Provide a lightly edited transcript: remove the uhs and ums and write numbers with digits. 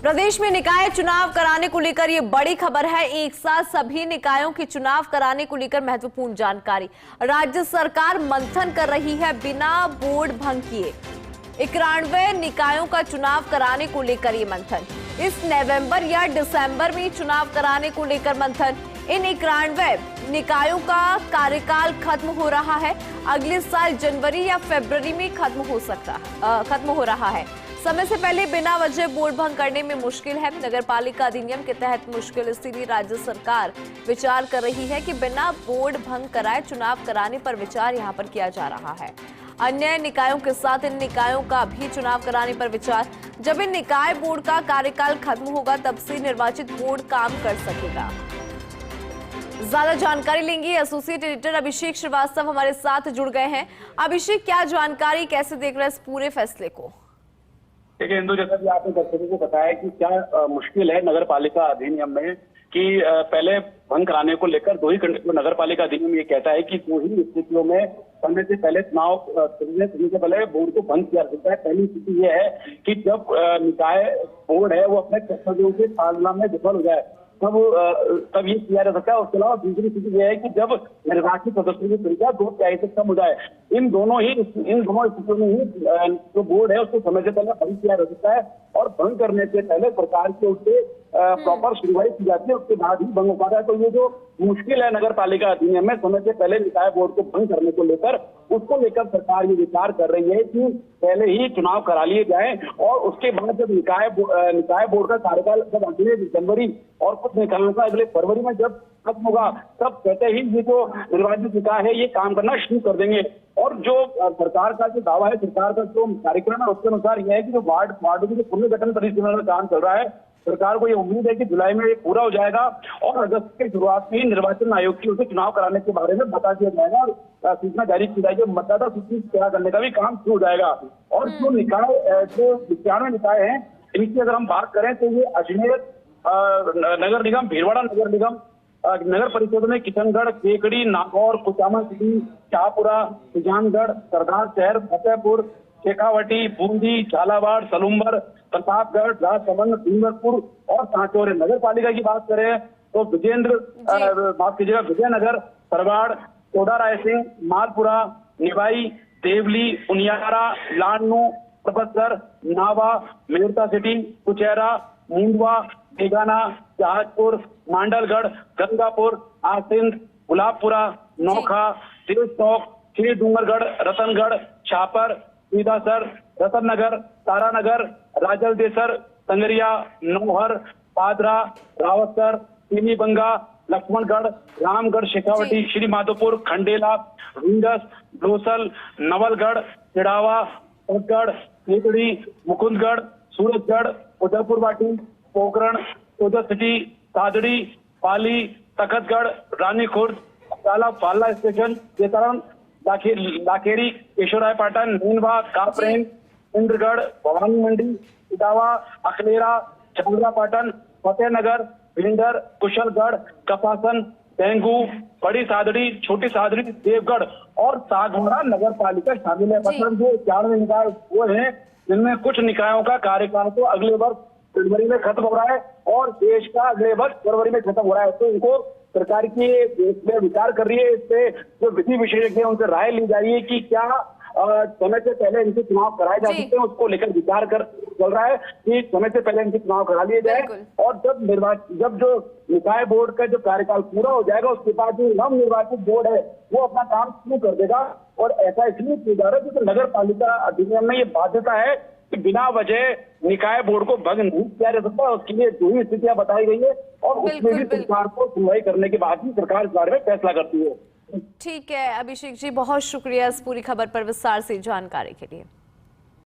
प्रदेश में निकाय चुनाव कराने को लेकर ये बड़ी खबर है। एक साथ सभी निकायों के चुनाव कराने को लेकर महत्वपूर्ण जानकारी। राज्य सरकार मंथन कर रही है बिना बोर्ड भंग किए। 91 निकायों का चुनाव कराने को लेकर ये मंथन। इस नवंबर या दिसंबर में चुनाव कराने को लेकर मंथन। इन 91 निकायों का कार्यकाल खत्म हो रहा है। अगले साल जनवरी या फरवरी में खत्म हो रहा है। समय से पहले बिना वजह बोर्ड भंग करने में मुश्किल है। नगर पालिका अधिनियम के तहत मुश्किल, इसीलिए राज्य सरकार विचार कर रही है कि बिना बोर्ड भंग कराए चुनाव कराने पर विचार यहां पर किया जा रहा है। अन्य निकायों के साथ इन निकायों का भी चुनाव कराने पर विचार। जब इन निकाय बोर्ड का कार्यकाल खत्म होगा तब से निर्वाचित बोर्ड काम कर सकेगा। ज्यादा जानकारी लेंगे एसोसिएट एडिटर अभिषेक श्रीवास्तव हमारे साथ जुड़ गए हैं। अभिषेक, क्या जानकारी, कैसे देख रहे हैं इस पूरे फैसले को? देखिए इंदु, जैसा कि आपने दर्शकों को बताया कि क्या मुश्किल है नगर पालिका अधिनियम में कि पहले भंग कराने को लेकर दो ही कंडीशन। नगर पालिका अधिनियम ये कहता है कि दो ही स्थितियों में समय से पहले चुनाव करने से पहले बोर्ड को भंग किया जा सकता है। पहली स्थिति ये है कि जब निकाय बोर्ड है वो अपने कर्तव्यों के पालना में विफल हो जाए, तब ये किया जा सकता है। उसके अलावा दूसरी स्थिति यह है कि जब निर्वाचित सदस्यों की संख्या 2/3 से कम हो जाए। इन दोनों स्थितियों में ही जो बोर्ड है उसको समय से पहले भंग किया जा सकता है और भंग करने से पहले सरकार के उससे प्रॉपर सुनवाई की जाती है, उसके बाद ही भंग हो पाता है। तो ये जो मुश्किल है नगर पालिका अधिनियम में समय से पहले निकाय बोर्ड को भंग करने को लेकर, उसको लेकर सरकार ये विचार कर रही है कि पहले ही चुनाव करा लिए जाए और उसके बाद जब निकाय बोर्ड का कार्यकाल जब अगले जनवरी और कुछ निकायों का अगले फरवरी में जब खत्म होगा, तब कहते ही ये जो निर्वाचित निकाय है ये काम करना शुरू कर देंगे। और जो सरकार का जो दावा है, सरकार का जो कार्यक्रम है उसके अनुसार यह है कि जो वार्ड की जो पुनर्गठन परिसीमन में काम चल रहा है, सरकार को ये उम्मीद है कि जुलाई में ये पूरा हो जाएगा और अगस्त के शुरुआत में ही निर्वाचन आयोग की ओर से चुनाव कराने के बारे में बता दिया जाएगा और सूचना जारी की जाएगी। मतदाता सूची तैयार करने का भी काम शुरू हो जाएगा। और जो 91 निकाय हैं, इनकी अगर हम बात करें तो ये अजमेर नगर निगम, भीलवाड़ा नगर निगम, नगर परिषद में किशनगढ़, केकड़ी, नागौर, कुचामन सिटी, शाहपुरा, सुजानगढ़, सरदार शहर, फतेहपुर, शेखावटी, बूंदी, झालावाड़, सलूम्बर, प्रतापगढ़, राजसमंद, डूंगरपुर और सांचौर। नगर पालिका की बात करें तो विजयनगर, सरवाड़, कोडा रायसिंह, मालपुरा, निवाई, देवली, उनियारा, लाडनू, तपस्सर, नावा, मेरता सिटी, कुचेरा, मुंडवा, बेगाना, जहाजपुर, मांडलगढ़, गंगापुर, आसिंद, गुलाबपुरा, नोखा, देवचौक, श्री डूंगरगढ़, रतनगढ़, छापर, सीधासर, रतन नगर, तारानगर, राजलदेसर, संगरिया, नौहर, पादरा, रावतसर, पीलीबंगा, लक्ष्मणगढ़, रामगढ़, शेखावटी, श्री माधोपुर, खंडेला, रूंडस, डोसल, नवलगढ़, चिड़ावा, पतगढ़, केकड़ी, मुकुंदगढ़, सूरजगढ़, उदयपुर वाटी, पोखरण, ओझा सिटी, सादड़ी, पाली, तखतगढ़, रानी खुर्द, फाला स्टेशन, केतरम, लाखेड़ी, केशवरायपाटन, नीनवा, कापरेन, इंद्रगढ़, भवानी मंडी, इटावा, अखलेरा, चंद्रापाटन, फतेहनगर, भिंडर, कुशलगढ़, कपासन, डेंगू, बड़ी सादड़ी, छोटी सादड़ी, देवगढ़ और सागवाड़ा नगर पालिका शामिल है। मतलब जो 91 निकाय वो है जिनमें कुछ निकायों का कार्यकाल तो अगले वर्ष फरवरी में खत्म हो रहा है और देश का अगले वर्ष फरवरी में खत्म हो रहा है। तो इनको सरकार की इसमें विचार कर रही है। इससे जो विधि विशेषज्ञ उनसे राय ली जा रही है कि क्या समय से पहले इनके चुनाव कराए जा सकते हैं, उसको लेकर विचार चल रहा है कि समय से पहले इनके चुनाव करा लिए जाए और जब जो निकाय बोर्ड का जो कार्यकाल पूरा हो जाएगा उसके बाद जो नव निर्वाचित बोर्ड है वो अपना काम शुरू कर देगा। और ऐसा इसलिए किया जा रहा है क्योंकि नगर पालिका अधिनियम में ये बाध्यता है कि बिना वजह निकाय बोर्ड को भंग नहीं किया जा सकता। उसके लिए दो ही स्थितियां बताई गई है और उसमें भी सरकार को सुनवाई करने के बाद ही सरकार इस बारे में फैसला करती है। ठीक है अभिषेक जी, बहुत शुक्रिया इस पूरी खबर पर विस्तार से जानकारी के लिए।